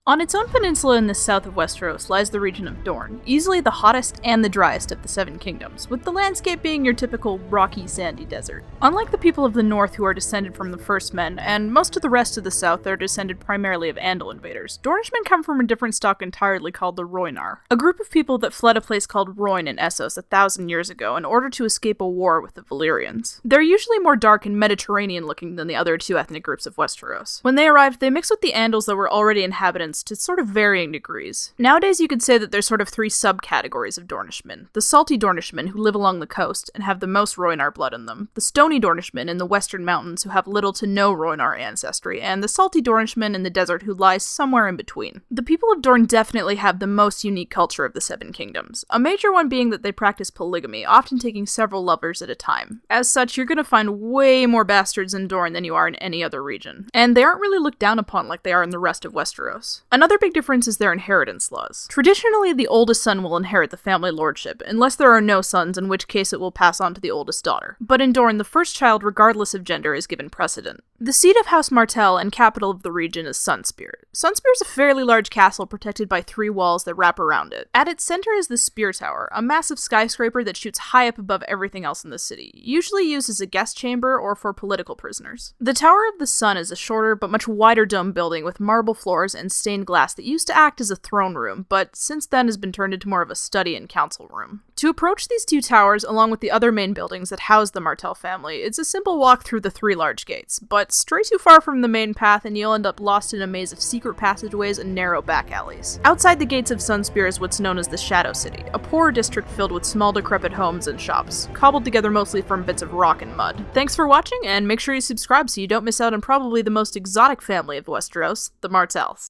On its own peninsula in the south of Westeros lies the region of Dorne, easily the hottest and the driest of the Seven Kingdoms, with the landscape being your typical rocky, sandy desert. Unlike the people of the north who are descended from the First Men, and most of the rest of the south are descended primarily of Andal invaders, Dornishmen come from a different stock entirely called the Rhoynar, a group of people that fled a place called Rhoynar in Essos 1,000 years ago in order to escape a war with the Valyrians. They're usually more dark and Mediterranean looking than the other two ethnic groups of Westeros. When they arrived, they mixed with the Andals that were already inhabitants to sort of varying degrees. Nowadays you could say that there's sort of three subcategories of Dornishmen. The salty Dornishmen, who live along the coast and have the most Rhoynar blood in them, the stony Dornishmen in the western mountains who have little to no Rhoynar ancestry, and the salty Dornishmen in the desert who lie somewhere in between. The people of Dorne definitely have the most unique culture of the Seven Kingdoms, a major one being that they practice polygamy, often taking several lovers at a time. As such, you're gonna find way more bastards in Dorne than you are in any other region, and they aren't really looked down upon like they are in the rest of Westeros. Another big difference is their inheritance laws. Traditionally, the oldest son will inherit the family lordship, unless there are no sons, in which case it will pass on to the oldest daughter. But in Dorne, the first child, regardless of gender, is given precedent. The seat of House Martell and capital of the region is Sunspear. Sunspear is a fairly large castle protected by 3 walls that wrap around it. At its center is the Spear Tower, a massive skyscraper that shoots high up above everything else in the city, usually used as a guest chamber or for political prisoners. The Tower of the Sun is a shorter but much wider dome building with marble floors and stained glass that used to act as a throne room, but since then has been turned into more of a study and council room. To approach these 2 towers, along with the other main buildings that house the Martell family, it's a simple walk through the 3 large gates, but stray too far from the main path and you'll end up lost in a maze of secret passageways and narrow back alleys. Outside the gates of Sunspear is what's known as the Shadow City, a poor district filled with small decrepit homes and shops, cobbled together mostly from bits of rock and mud. Thanks for watching, and make sure you subscribe so you don't miss out on probably the most exotic family of Westeros, the Martells.